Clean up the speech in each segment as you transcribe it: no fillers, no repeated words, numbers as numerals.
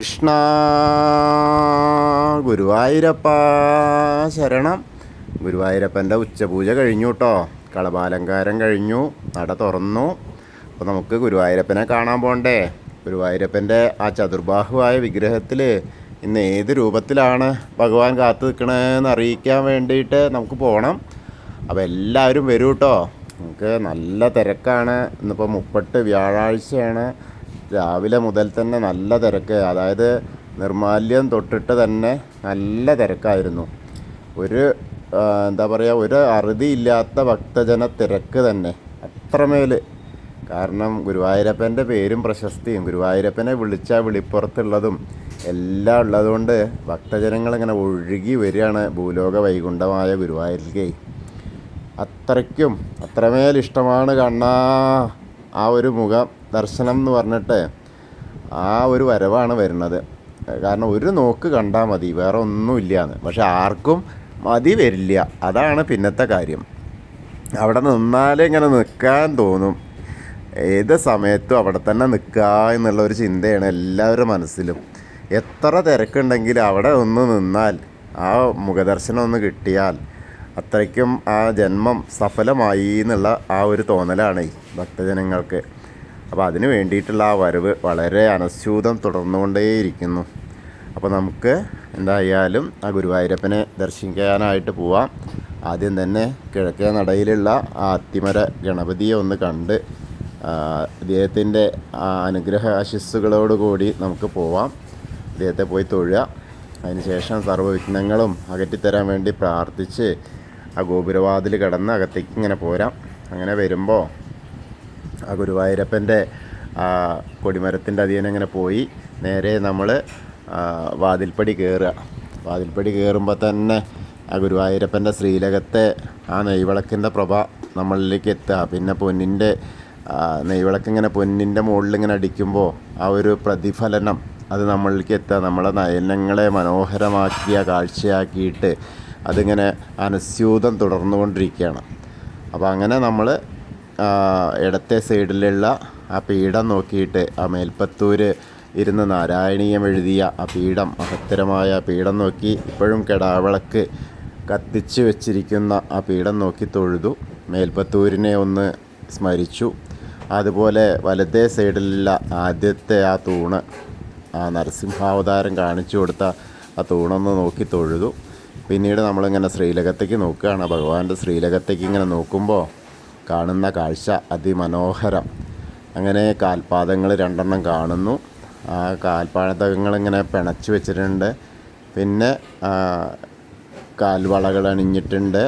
കൃഷ്ണ ഗുരുവായൂരപ്പ ശരണം. ഗുരുവായൂരപ്പൻ്റെ ഉച്ചപൂജ കഴിഞ്ഞു കേട്ടോ. കളഭാലങ്കാരം കഴിഞ്ഞു, നട തുറന്നു. അപ്പോൾ നമുക്ക് ഗുരുവായൂരപ്പനെ കാണാൻ പോകണ്ടേ? ഗുരുവായൂരപ്പൻ്റെ ആ ചതുർബാഹുവായ വിഗ്രഹത്തിൽ ഇന്ന് ഏത് രൂപത്തിലാണ് ഭഗവാൻ കാത്തു നിൽക്കണമെന്ന് അറിയിക്കാൻ വേണ്ടിയിട്ട് നമുക്ക് പോകണം. അപ്പോൾ എല്ലാവരും വരൂ കേട്ടോ. നമുക്ക് നല്ല തിരക്കാണ്. ഇന്നിപ്പോൾ 30 വ്യാഴാഴ്ചയാണ്. രാവിലെ മുതൽ തന്നെ നല്ല തിരക്ക്, അതായത് നിർമാല്യം തൊട്ടിട്ട് തന്നെ നല്ല തിരക്കായിരുന്നു. എന്താ പറയുക, ഒരു അറുതിയില്ലാത്ത ഭക്തജന തിരക്ക് തന്നെ, അത്രമേൽ. കാരണം ഗുരുവായൂരപ്പൻ്റെ പേരും പ്രശസ്തിയും ഗുരുവായൂരപ്പനെ വിളിച്ചാൽ വിളിപ്പുറത്തുള്ളതും എല്ലാം ഉള്ളതുകൊണ്ട് ഭക്തജനങ്ങളിങ്ങനെ ഒഴുകി വരികയാണ് ഭൂലോക വൈകുണ്ഠമായ ഗുരുവായൂരിലേക്ക്. അത്രമേൽ ഇഷ്ടമാണ് കണ്ണാ ആ ഒരു മുഖം ദർശനം എന്ന് പറഞ്ഞിട്ട്. ആ ഒരു വരവാണ് വരുന്നത്. കാരണം ഒരു നോക്ക് കണ്ടാൽ മതി, വേറെ ഒന്നുമില്ലാന്ന്. പക്ഷെ ആർക്കും മതി വരില്ല, അതാണ് പിന്നത്തെ കാര്യം. അവിടെ നിന്നാലേ ഇങ്ങനെ നിൽക്കാൻ തോന്നും. ഏത് സമയത്തും അവിടെ തന്നെ നിൽക്കുക എന്നുള്ളൊരു ചിന്തയാണ് എല്ലാവരുടെ മനസ്സിലും. എത്ര തിരക്കുണ്ടെങ്കിലും അവിടെ ഒന്ന് നിന്നാൽ, ആ മുഖദർശനം ഒന്ന് കിട്ടിയാൽ അത്രയ്ക്കും ആ ജന്മം സഫലമായി എന്നുള്ള ആ ഒരു തോന്നലാണ് ഭക്തജനങ്ങൾക്ക്. അപ്പോൾ അതിന് വേണ്ടിയിട്ടുള്ള ആ വരവ് വളരെ അനശ്യൂതം തുടർന്നുകൊണ്ടേയിരിക്കുന്നു. അപ്പോൾ നമുക്ക് എന്തായാലും ആ ഗുരുവായൂരപ്പനെ ദർശിക്കാനായിട്ട് പോവാം. ആദ്യം തന്നെ കിഴക്കേ നടയിലുള്ള ആ അത്തിമര ഗണപതിയെ ഒന്ന് കണ്ട് അദ്ദേഹത്തിൻ്റെ അനുഗ്രഹ ആശിസ്സുകളോടുകൂടി നമുക്ക് പോവാം. അദ്ദേഹത്തെ പോയി തൊഴുക. അതിനുശേഷം സർവ്വവിഘ്നങ്ങളും അകറ്റിത്തരാൻ വേണ്ടി പ്രാർത്ഥിച്ച് ആ ഗോപുരവാതിൽ കടന്ന് അകത്തേക്ക് ഇങ്ങനെ പോരാം. അങ്ങനെ വരുമ്പോൾ ആ ഗുരുവായൂരപ്പൻ്റെ കൊടിമരത്തിൻ്റെ അധികം ഇങ്ങനെ പോയി നേരെ നമ്മൾ വാതിൽപ്പടി കയറുക. വാതിൽപ്പടി കയറുമ്പോൾ തന്നെ ആ ഗുരുവായൂരപ്പൻ്റെ ശ്രീലകത്തെ ആ നെയ്വിളക്കിൻ്റെ പ്രഭ നമ്മളിലേക്ക് എത്തുക. പിന്നെ പൊന്നിൻ്റെ നെയ്വിളക്കിങ്ങനെ പൊന്നിൻ്റെ മുകളിലിങ്ങനെ അടിക്കുമ്പോൾ ആ ഒരു പ്രതിഫലനം അത് നമ്മളിലേക്ക് എത്തുക. നമ്മളെ നയനങ്ങളെ മനോഹരമാക്കിയ കാഴ്ചയാക്കിയിട്ട് അതിങ്ങനെ അനുസ്യൂതം തുടർന്നുകൊണ്ടിരിക്കുകയാണ്. അപ്പോൾ അങ്ങനെ നമ്മൾ ഇടത്തെ സൈഡിലുള്ള ആ പീഠം നോക്കിയിട്ട് ആ മേൽപ്പത്തൂര് ഇരുന്ന് നാരായണീയം എഴുതിയ ആ പീഠം, മഹത്തരമായ പീഠം നോക്കി ഇപ്പോഴും കെടാവിളക്ക് കത്തിച്ച് വെച്ചിരിക്കുന്ന ആ പീഠം നോക്കി തൊഴുതു. മേൽപ്പത്തൂരിനെ ഒന്ന് സ്മരിച്ചു. അതുപോലെ വലത്തേ സൈഡിലുള്ള ആദ്യത്തെ ആ തൂണ്, ആ നരസിംഹാവതാരം കാണിച്ചു കൊടുത്ത ആ തൂണൊന്ന് നോക്കി തൊഴുതു. പിന്നീട് നമ്മളിങ്ങനെ ശ്രീലകത്തേക്ക് നോക്കുകയാണ്. ഭഗവാന്റെ ശ്രീലകത്തേക്ക് ഇങ്ങനെ നോക്കുമ്പോൾ കാണുന്ന കാഴ്ച അതിമനോഹരം. അങ്ങനെ കാൽപാദങ്ങൾ 2 കാണുന്നു. ആ കാൽപാദങ്ങളിങ്ങനെ പിണച്ചു വെച്ചിട്ടുണ്ട്. പിന്നെ കാൽവളകൾ അണിഞ്ഞിട്ടുണ്ട്.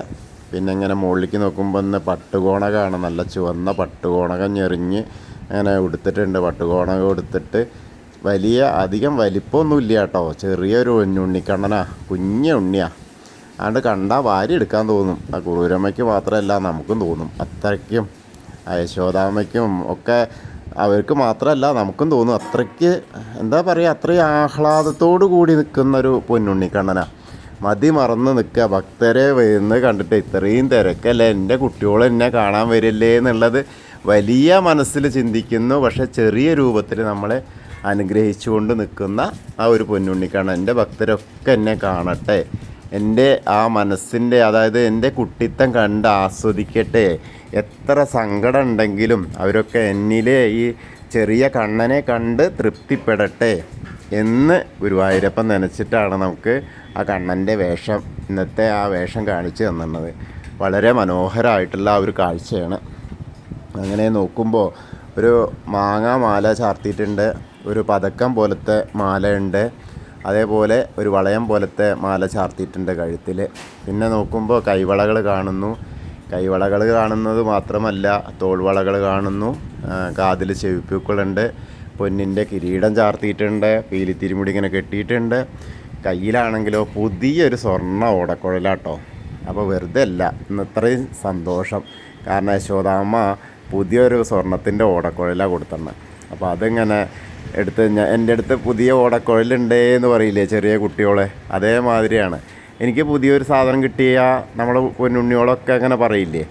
പിന്നെ ഇങ്ങനെ മുകളിലേക്ക് നോക്കുമ്പോൾ ഒന്ന് പട്ടുകോണകമാണ്, നല്ല ചുവന്ന പട്ടുകോണകം ഞെറിഞ്ഞ് അങ്ങനെ ഉടുത്തിട്ടുണ്ട്. പട്ടുകോണകം എടുത്തിട്ട് അധികം വലിപ്പമൊന്നുമില്ല കേട്ടോ. ചെറിയൊരു ഉണ്ണിക്കണ്ണനാ, കുഞ്ഞ ഉണ്ണിയാ. അതുകൊണ്ട് കണ്ടാൽ വാരി എടുക്കാൻ തോന്നും. ആ ക്രൂരമ്മയ്ക്ക് മാത്രമല്ല നമുക്കും തോന്നും. അത്രയ്ക്കും യശോദാമ്മയ്ക്കും ഒക്കെ, അവർക്ക് മാത്രമല്ല നമുക്കും തോന്നും. അത്രയ്ക്ക് എന്താ പറയുക, അത്രയും ആഹ്ലാദത്തോടു കൂടി നിൽക്കുന്നൊരു പൊന്നുണ്ണിക്കണ്ണനാ. മതി മറന്ന് നിൽക്കുക. ഭക്തരെ വരുന്നത് കണ്ടിട്ട് ഇത്രയും തിരക്കല്ലേ, എൻ്റെ കുട്ടികൾ എന്നെ കാണാൻ വരില്ലേ എന്നുള്ളത് വലിയ മനസ്സിൽ ചിന്തിക്കുന്നു. പക്ഷേ ചെറിയ രൂപത്തിൽ നമ്മളെ അനുഗ്രഹിച്ചുകൊണ്ട് നിൽക്കുന്ന ആ ഒരു പൊന്നുണ്ണിക്കണ്ണൻ. എൻ്റെ ഭക്തരൊക്കെ എന്നെ കാണട്ടെ, എൻ്റെ ആ മനസ്സിൻ്റെ, അതായത് എൻ്റെ കുട്ടിത്തം കണ്ട് ആസ്വദിക്കട്ടെ. എത്ര സങ്കടം ഉണ്ടെങ്കിലും അവരൊക്കെ എന്നിലെ ഈ ചെറിയ കണ്ണനെ കണ്ട് തൃപ്തിപ്പെടട്ടെ എന്ന് ഗുരുവായൂരപ്പൻ നനച്ചിട്ടാണ് നമുക്ക് ആ കണ്ണൻ്റെ വേഷം, ഇന്നത്തെ ആ വേഷം കാണിച്ചു തന്നത്. വളരെ മനോഹരമായിട്ടുള്ള ആ ഒരു കാഴ്ചയാണ്. അങ്ങനെ നോക്കുമ്പോൾ ഒരു മാങ്ങ മാല ചാർത്തിയിട്ടുണ്ട്, ഒരു പതക്കം പോലത്തെ മാലയുണ്ട്, അതേപോലെ ഒരു വളയം പോലത്തെ മാല ചാർത്തിയിട്ടുണ്ട് കഴുത്തിൽ. പിന്നെ നോക്കുമ്പോൾ കൈവളകൾ കാണുന്നു. കൈവളകൾ കാണുന്നത് മാത്രമല്ല, തോൾവളകൾ കാണുന്നു, കാതിൽ ചെവിപ്പൂക്കളുണ്ട്, പൊന്നിൻ്റെ കിരീടം ചാർത്തിയിട്ടുണ്ട്, പീലിത്തിരിമുടി ഇങ്ങനെ കെട്ടിയിട്ടുണ്ട്. കയ്യിലാണെങ്കിലോ പുതിയൊരു സ്വർണ്ണ ഓടക്കുഴലാട്ടോ. അപ്പോൾ വെറുതെ അല്ല ഇന്ന് ഇത്രയും സന്തോഷം. കാരണം യശോദാമ്മ പുതിയൊരു സ്വർണ്ണത്തിൻ്റെ ഓടക്കുഴലാണ് കൊടുത്തത്. അപ്പോൾ അതിങ്ങനെ എടുത്ത് എൻ്റെ അടുത്ത് പുതിയ ഓടക്കുഴലുണ്ടേ എന്ന് പറയില്ലേ ചെറിയ കുട്ടിയോളെ, അതേമാതിരിയാണ്. എനിക്ക് പുതിയൊരു സാധനം കിട്ടിയാൽ നമ്മൾ പൊന്നുണ്ണിയോളൊക്കെ അങ്ങനെ പറയില്ലേ,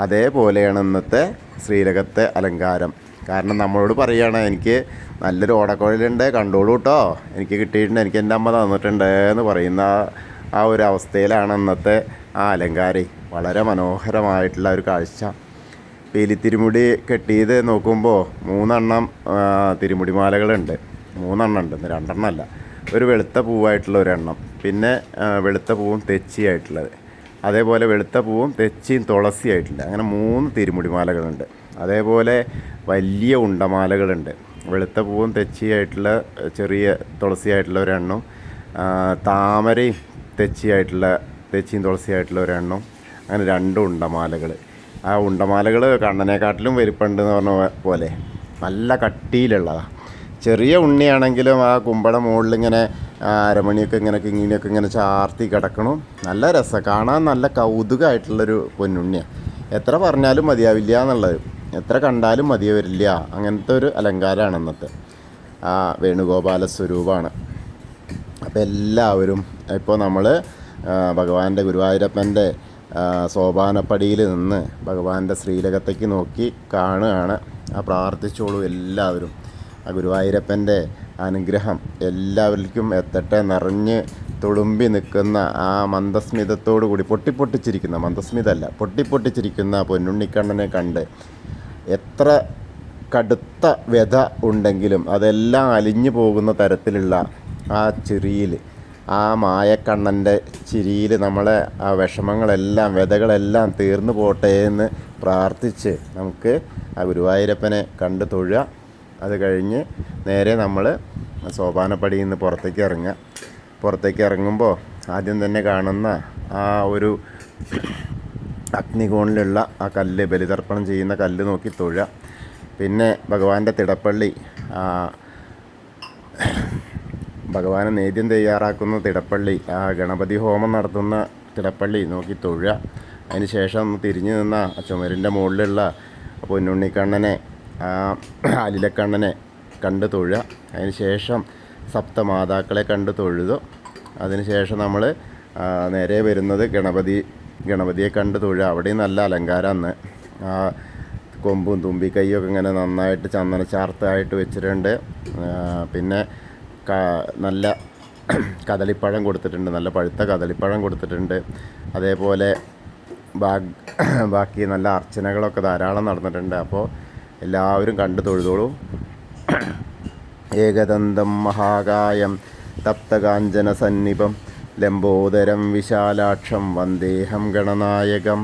അതേപോലെയാണ് ഇന്നത്തെ ശ്രീലകത്തെ അലങ്കാരം. കാരണം നമ്മളോട് പറയുകയാണ്, എനിക്ക് നല്ലൊരു ഓടക്കുഴലുണ്ട്, കണ്ടോളൂ കേട്ടോ, എനിക്ക് കിട്ടിയിട്ടുണ്ട്, എനിക്ക് എൻ്റെ അമ്മ തന്നിട്ടുണ്ട് എന്ന് പറയുന്ന ആ ഒരു അവസ്ഥയിലാണ് ഇന്നത്തെ ആ അലങ്കാരം. വളരെ മനോഹരമായിട്ടുള്ള ഒരു കാഴ്ച. പീലിത്തിരുമുടി കെട്ടിയത് നോക്കുമ്പോൾ 3 തിരുമുടി മാലകളുണ്ട്. 3 ഉണ്ട്, 2 അല്ല. ഒരു വെളുത്ത പൂവായിട്ടുള്ള ഒരെണ്ണം, പിന്നെ വെളുത്ത പൂവും തെച്ചിയായിട്ടുള്ളത്, അതേപോലെ വെളുത്ത പൂവും തെച്ചിയും തുളസിയായിട്ടില്ല, അങ്ങനെ 3 തിരുമുടി മാലകളുണ്ട്. അതേപോലെ വലിയ ഉണ്ടമാലകളുണ്ട്. വെളുത്ത പൂവും തെച്ചിയായിട്ടുള്ള ചെറിയ തുളസിയായിട്ടുള്ള ഒരെണ്ണം, താമരയും തെച്ചിയും തുളസിയായിട്ടുള്ള ഒരെണ്ണം, അങ്ങനെ 2 ഉണ്ടമാലകൾ. ആ ഉണ്ടമാലകൾ കണ്ണനെക്കാട്ടിലും വലിപ്പമുണ്ടെന്ന് പറഞ്ഞ പോലെ നല്ല കട്ടിയിലുള്ളതാണ്. ചെറിയ ഉണ്ണിയാണെങ്കിലും ആ കുമ്പട മുകളിലിങ്ങനെ അരമണിയൊക്കെ ഇങ്ങനെ കിങ്ങിണിയൊക്കെ ഇങ്ങനെ ചാർത്തി കിടക്കണം. നല്ല രസം കാണാൻ, നല്ല കൗതുകമായിട്ടുള്ളൊരു പൊന്നുണ്ണിയാണ്. എത്ര പറഞ്ഞാലും മതിയാവില്ല എന്നുള്ളത്, എത്ര കണ്ടാലും മതിയാവില്ല, അങ്ങനത്തെ ഒരു അലങ്കാരമാണ് ഇന്നത്തെ. ആ വേണുഗോപാല സ്വരൂപമാണ്. അപ്പോൾ എല്ലാവരും ഇപ്പോൾ നമ്മൾ ഭഗവാന്റെ ഗുരുവായൂരപ്പൻ്റെ സോപാനപ്പടിയിൽ നിന്ന് ഭഗവാന്റെ ശ്രീലകത്തേക്ക് നോക്കി കാണുകയാണ്. ആ പ്രാർത്ഥിച്ചോളൂ എല്ലാവരും. ആ ഗുരുവായൂരപ്പൻ്റെ അനുഗ്രഹം എല്ലാവർക്കും എത്തട്ടെ. നിറഞ്ഞ് തുളുമ്പി നിൽക്കുന്ന ആ മന്ദസ്മിതത്തോടു കൂടി പൊട്ടിപ്പൊട്ടിച്ചിരിക്കുന്ന, മന്ദസ്മിതല്ല, പൊട്ടിപ്പൊട്ടിച്ചിരിക്കുന്ന പൊന്നുണ്ണിക്കണ്ണനെ കണ്ട് എത്ര കടുത്ത വ്യഥ ഉണ്ടെങ്കിലും അതെല്ലാം അലിഞ്ഞു പോകുന്ന തരത്തിലുള്ള ആ ചിരിയിൽ, ആ മായക്കണ്ണൻ്റെ ചിരിയിൽ നമ്മളെ ആ വിഷമങ്ങളെല്ലാം, വ്യഥകളെല്ലാം തീർന്നു പോട്ടെ എന്ന് പ്രാർത്ഥിച്ച് നമുക്ക് ആ ഗുരുവായൂരപ്പനെ കണ്ട് തൊഴുക. അത് കഴിഞ്ഞ് നേരെ നമ്മൾ സോപാനപ്പടിയിൽ നിന്ന് പുറത്തേക്ക് ഇറങ്ങുമ്പോൾ ആദ്യം തന്നെ കാണുന്ന ആ ഒരു അഗ്നികോണിലുള്ള ആ കല്ല്, ബലിതർപ്പണം ചെയ്യുന്ന കല്ല് നോക്കി തൊഴുക. പിന്നെ ഭഗവാന്റെ തിടപ്പള്ളി, ഭഗവാന് നേദ്യം തയ്യാറാക്കുന്ന തിടപ്പള്ളി, ആ ഗണപതി ഹോമം നടത്തുന്ന തിടപ്പള്ളി നോക്കി തൊഴുക. അതിന് ശേഷം തിരിഞ്ഞു നിന്ന ചുമരിൻ്റെ മുകളിലുള്ള പൊന്നുണ്ണിക്കണ്ണനെ, അലിലക്കണ്ണനെ കണ്ട് തൊഴുക. അതിന് ശേഷം സപ്തമാതാക്കളെ കണ്ട് തൊഴുതു. അതിന് ശേഷം നമ്മൾ നേരെ വരുന്നത് ഗണപതിയെ കണ്ട് തൊഴുക. അവിടെയും നല്ല അലങ്കാരമാണ്. ആ കൊമ്പും തുമ്പിക്കൈയൊക്കെ ഇങ്ങനെ നന്നായിട്ട് ചന്ദനച്ചാർത്തായിട്ട് വെച്ചിട്ടുണ്ട്. പിന്നെ നല്ല കദളിപ്പഴം കൊടുത്തിട്ടുണ്ട്, നല്ല പഴുത്ത കദളിപ്പഴം കൊടുത്തിട്ടുണ്ട്. അതേപോലെ ബാക്കി നല്ല അർച്ചനകളൊക്കെ ധാരാളം നടന്നിട്ടുണ്ട്. അപ്പോൾ എല്ലാവരും കണ്ടു തൊഴുതോളൂ. ഏകദന്തം മഹാകായം തപ്തകാഞ്ചന സന്നിപം ലംബോദരം വിശാലാക്ഷം വന്ദേഹം ഗണനായകം.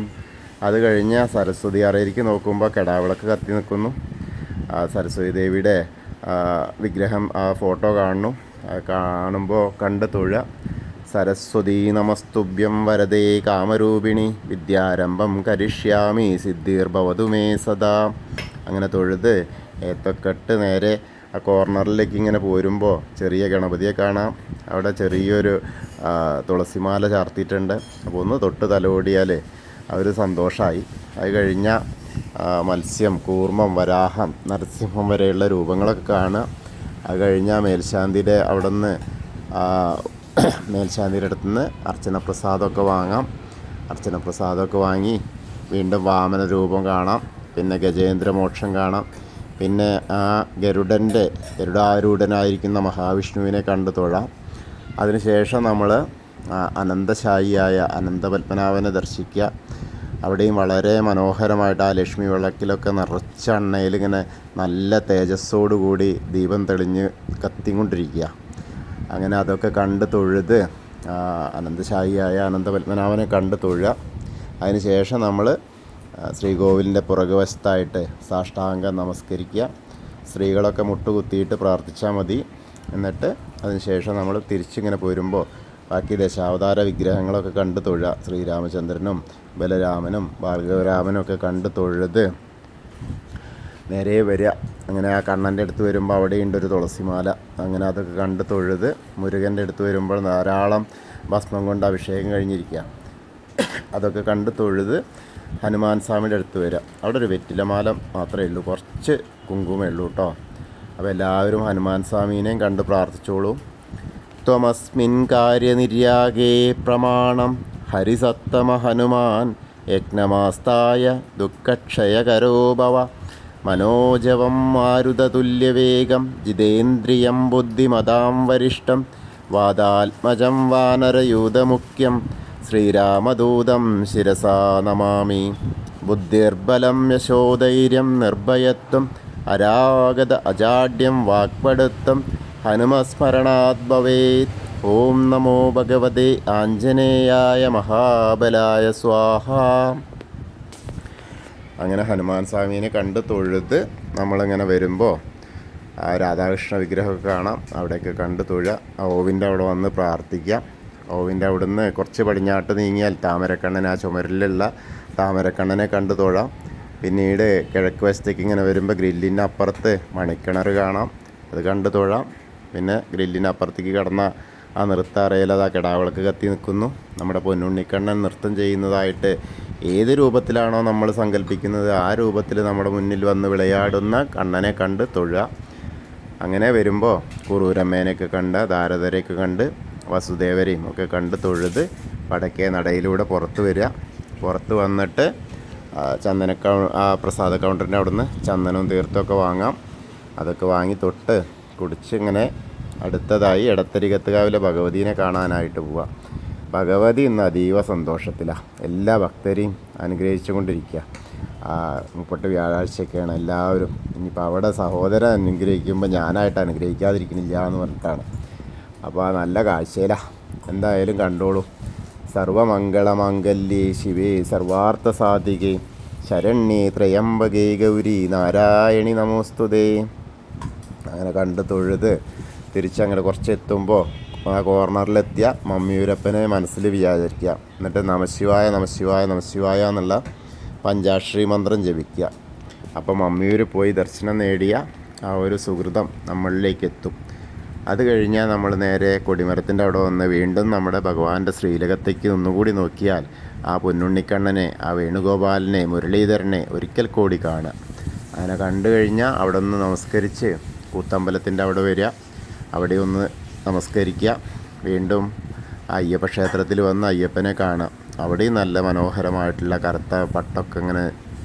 അത് കഴിഞ്ഞ് സരസ്വതി അറയിലേക്ക് നോക്കുമ്പോൾ കെടാവിളക്ക് കത്തി നിൽക്കുന്നു. സരസ്വതി ദേവിയുടെ വിഗ്രഹം, ആ ഫോട്ടോ കാണുമ്പോൾ കണ്ട് തൊഴുക. സരസ്വതീ നമസ്തുഭ്യം വരദേ കാമരൂപിണി വിദ്യാരംഭം കരിഷ്യാമി സിദ്ധിർഭവതു മേ സദാ. അങ്ങനെ തൊഴുത് ഏത്തക്കെട്ട് നേരെ ആ കോർണറിലേക്ക് ഇങ്ങനെ പോരുമ്പോൾ ചെറിയ ഗണപതിയെ കാണാം. അവിടെ ചെറിയൊരു തുളസിമാല ചാർത്തിയിട്ടുണ്ട്. അപ്പോൾ ഒന്ന് തൊട്ട് തലോടിയാൽ അവർ സന്തോഷമായി. അത് കഴിഞ്ഞാൽ മത്സ്യം, കൂർമ്മം, വരാഹം, നരസിംഹം വരെയുള്ള രൂപങ്ങളൊക്കെ കാണുക. അത് കഴിഞ്ഞാൽ മേൽശാന്തിയുടെ അവിടെ നിന്ന് മേൽശാന്തിയുടെ അടുത്ത് നിന്ന് അർച്ചനപ്രസാദമൊക്കെ വാങ്ങാം. അർച്ചനപ്രസാദമൊക്കെ വാങ്ങി വീണ്ടും വാമന രൂപം കാണാം. പിന്നെ ഗജേന്ദ്രമോക്ഷം കാണാം. പിന്നെ ആ ഗരുഡാരൂഢനായിരിക്കുന്ന മഹാവിഷ്ണുവിനെ കണ്ടു തൊഴാം. അതിനുശേഷം നമ്മൾ അനന്തശായിയായ അനന്തപത്മനാഭനെ ദർശിക്കുക. അവിടെയും വളരെ മനോഹരമായിട്ട് ആ ലക്ഷ്മി വിളക്കിലൊക്കെ നിറച്ച എണ്ണയിലിങ്ങനെ നല്ല തേജസ്സോടുകൂടി ദീപം തെളിഞ്ഞ് കത്തിക്കൊണ്ടിരിക്കുക. അങ്ങനെ അതൊക്കെ കണ്ട് തൊഴുത് അനന്തശായിയായ അനന്തപത്മനാഭനെ കണ്ട് തൊഴുക. അതിന് ശേഷം നമ്മൾ ശ്രീകോവിലിൻ്റെ പുറകുവശത്തായിട്ട് സാഷ്ടാംഗം നമസ്കരിക്കുക. സ്ത്രീകളൊക്കെ മുട്ടുകുത്തിയിട്ട് പ്രാർത്ഥിച്ചാൽ മതി. എന്നിട്ട് അതിന് ശേഷം നമ്മൾ തിരിച്ചിങ്ങനെ പോരുമ്പോൾ ബാക്കി ദശാവതാര വിഗ്രഹങ്ങളൊക്കെ കണ്ട് തൊഴുക. ശ്രീരാമചന്ദ്രനും ബലരാമനും ഭാർഗവരാമനും ഒക്കെ കണ്ട് തൊഴുത് നേരെ വരിക. അങ്ങനെ ആ കണ്ണൻ്റെ അടുത്ത് വരുമ്പോൾ അവിടെയുണ്ടൊരു തുളസിമാല. അങ്ങനെ അതൊക്കെ കണ്ട് തൊഴുത് മുരുകൻ്റെ അടുത്ത് വരുമ്പോൾ ധാരാളം ഭസ്മം കൊണ്ട് അഭിഷേകം കഴിഞ്ഞിരിക്കുക. അതൊക്കെ കണ്ട് തൊഴുത് ഹനുമാൻ സ്വാമിയുടെ അടുത്ത് വരിക. അവിടെ ഒരു വെറ്റിലമാല മാത്രമേ ഉള്ളൂ, കുറച്ച് കുങ്കുമേ ഉള്ളൂ കേട്ടോ. അപ്പോൾ എല്ലാവരും ഹനുമാൻ സ്വാമീനെയും കണ്ട് പ്രാർത്ഥിച്ചോളൂ. ത്വമസ്മിൻ കാര്യനിര്യാഗേ പ്രമാണം ഹരിസത്തമ ഹനുമാൻ യജ്ഞമാസ്തായ ദുഃഖക്ഷയകരോ ഭവ മനോജവം മാരുതതുല്യവേഗം ജിതേന്ദ്രിയം ബുദ്ധിമതാം വരിഷ്ടം വാതാത്മജം വാനരയൂഥമുഖ്യം ശ്രീരാമദൂതം ശിരസാ നമാമി. ബുദ്ധിർബലം യശോധൈര്യം നിർഭയത്വം അരാഗത അജാഡ്യം വാക്പടുത്തം ഹനുമസ്മരണാത് ഭവേത്. ഓം നമോ ഭഗവതേ ആഞ്ജനേയായ മഹാബലായ സ്വാഹ. അങ്ങനെ ഹനുമാൻ സ്വാമീനെ കണ്ട് തൊഴുത് നമ്മളിങ്ങനെ വരുമ്പോൾ ആ രാധാകൃഷ്ണ വിഗ്രഹമൊക്കെ കാണാം. അവിടെയൊക്കെ കണ്ട് തൊഴുക. ആ ഓവിൻ്റെ അവിടെ വന്ന് പ്രാർത്ഥിക്കാം. ഓവിൻ്റെ അവിടെ നിന്ന് കുറച്ച് പടിഞ്ഞാട്ട് നീങ്ങിയാൽ താമരക്കണ്ണൻ, ആ ചുമരിലുള്ള താമരക്കണ്ണനെ കണ്ട് തൊഴാം. പിന്നീട് കിഴക്ക് വശത്തേക്ക് ഇങ്ങനെ വരുമ്പോൾ ഗ്രില്ലിൻ്റെ അപ്പുറത്ത് മണിക്കിണർ കാണാം, അത് കണ്ട് തൊഴാം. പിന്നെ ഗ്രില്ലിൻ്റെ അപ്പുറത്തേക്ക് കടന്ന ആ നൃത്താറയിൽ അത് ആ കിടാവിളക്ക് കത്തി നിൽക്കുന്നു. നമ്മുടെ പൊന്നുണ്ണിക്കണ്ണൻ നൃത്തം ചെയ്യുന്നതായിട്ട് ഏത് രൂപത്തിലാണോ നമ്മൾ സങ്കല്പിക്കുന്നത് ആ രൂപത്തിൽ നമ്മുടെ മുന്നിൽ വന്ന് വിളയാടുന്ന കണ്ണനെ കണ്ട് തൊഴുക. അങ്ങനെ വരുമ്പോൾ കുറൂരമ്മേനെയൊക്കെ കണ്ട് ധാരതരെയൊക്കെ കണ്ട് വസുദേവരെയും ഒക്കെ കണ്ട് തൊഴുത് വടക്കേ നടയിലൂടെ പുറത്ത് വരിക. പുറത്ത് വന്നിട്ട് ആ പ്രസാദ കൗണ്ടറിൻ്റെ അവിടുന്ന് ചന്ദനവും തീർത്ഥമൊക്കെ വാങ്ങാം. അതൊക്കെ വാങ്ങി തൊട്ട് കുടിച്ച് ഇങ്ങനെ അടുത്തതായി എടത്തരികത്തുകാവിലെ ഭഗവതീനെ കാണാനായിട്ട് പോവുക. ഭഗവതി ഇന്ന് അതീവ സന്തോഷത്തിലാണ്. എല്ലാ ഭക്തരെയും അനുഗ്രഹിച്ചു കൊണ്ടിരിക്കുക. 30 വ്യാഴാഴ്ചയൊക്കെയാണ് എല്ലാവരും. ഇനിയിപ്പോൾ അവിടെ സഹോദരൻ അനുഗ്രഹിക്കുമ്പോൾ ഞാനായിട്ട് അനുഗ്രഹിക്കാതിരിക്കണില്ല എന്ന് പറഞ്ഞിട്ടാണ്. അപ്പോൾ ആ നല്ല കാഴ്ചയിലാണ്. എന്തായാലും കണ്ടോളൂ. സർവമംഗളമാംഗല്യേ ശിവേ സർവാർത്ഥ സാധികേ ശരണ്യേ ത്രയംബകേ ഗൗരി നാരായണി നമോസ്തുതേ. അങ്ങനെ കണ്ട് തൊഴുത് തിരിച്ചങ്ങനെ കുറച്ച് എത്തുമ്പോൾ ആ കോർണറിലെത്തിയ മമ്മിയൂരപ്പനെ മനസ്സിൽ വിചാരിക്കുക. എന്നിട്ട് നമശിവായ നമശിവായ നമശിവായ എന്നുള്ള പഞ്ചാക്ഷരി മന്ത്രം ജപിക്കുക. അപ്പോൾ മമ്മിയൂർ പോയി ദർശനം നേടിയ ആ ഒരു സുഹൃതം നമ്മളിലേക്ക് എത്തും. അത് കഴിഞ്ഞാൽ നമ്മൾ നേരെ കൊടിമരത്തിൻ്റെ അവിടെ വന്ന് വീണ്ടും നമ്മുടെ ഭഗവാന്റെ ശ്രീലകത്തേക്ക് ഒന്നുകൂടി നോക്കിയാൽ ആ പൊന്നുണ്ണിക്കണ്ണനെ, ആ വേണുഗോപാലനെ, മുരളീധരനെ ഒരിക്കൽ കൂടി കാണുക. അങ്ങനെ കണ്ടു കഴിഞ്ഞാൽ അവിടെ ഒന്ന് നമസ്കരിച്ച് കൂത്തമ്പലത്തിൻ്റെ അവിടെ വരിക. അവിടെ ഒന്ന് നമസ്കരിക്കുക. വീണ്ടും അയ്യപ്പ ക്ഷേത്രത്തിൽ വന്ന് അയ്യപ്പനെ കാണാം. അവിടെയും നല്ല മനോഹരമായിട്ടുള്ള കറുത്ത പട്ടൊക്കെ ഇങ്ങനെ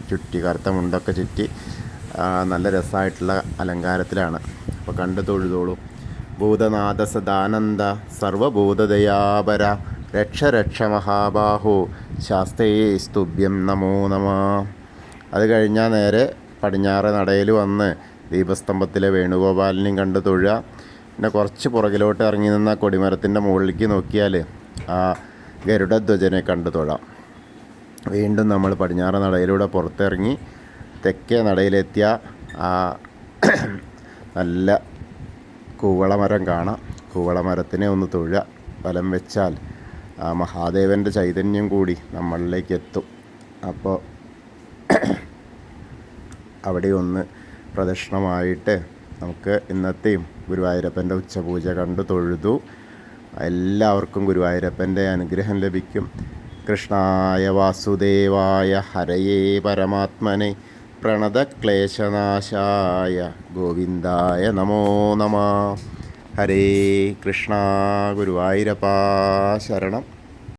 ചുറ്റി, കറുത്ത മുണ്ടൊക്കെ ചുറ്റി നല്ല രസമായിട്ടുള്ള അലങ്കാരത്തിലാണ്. അപ്പോൾ കണ്ടു തൊഴുതോളൂ. ഭൂതനാഥ സദാനന്ദ സർവഭൂതദയാപര രക്ഷ രക്ഷ മഹാബാഹോ ശാസ്ത്രേ സ്തുഭ്യം നമോ നമ. അത് കഴിഞ്ഞാൽ നേരെ പടിഞ്ഞാറ് നടയിൽ വന്ന് ദീപസ്തംഭത്തിലെ വേണുഗോപാലിനെയും കണ്ട് തൊഴുക. പിന്നെ കുറച്ച് പുറകിലോട്ട് ഇറങ്ങി നിന്ന കൊടിമരത്തിൻ്റെ മുകളിലേക്ക് നോക്കിയാൽ ആ ഗരുഡധ്വജനെ കണ്ട് തൊഴാം. വീണ്ടും നമ്മൾ പടിഞ്ഞാറ് നടയിലൂടെ പുറത്തിറങ്ങി തെക്കേ നടയിലെത്തിയ ആ നല്ല കൂവളമരം കാണാം. കൂവളമരത്തിനെ ഒന്ന് തൊഴുക. വലം വെച്ചാൽ ആ മഹാദേവൻ്റെ ചൈതന്യം കൂടി നമ്മളിലേക്ക് എത്തും. അപ്പോൾ അവിടെ ഒന്ന് പ്രദക്ഷിണമായിട്ട് നമുക്ക് ഇന്നത്തെയും ഗുരുവായൂരപ്പൻ്റെ ഉച്ചപൂജ കണ്ടു തൊഴുതു. എല്ലാവർക്കും ഗുരുവായൂരപ്പൻ്റെ അനുഗ്രഹം ലഭിക്കും. കൃഷ്ണായ വാസുദേവായ ഹരയേ പരമാത്മനെ പ്രണതക്ലേശനാശായ ഗോവിന്ദായ നമോ നമഃ. ഹരേ കൃഷ്ണ. ഗുരുവായൂരപ്പാ ശരണം.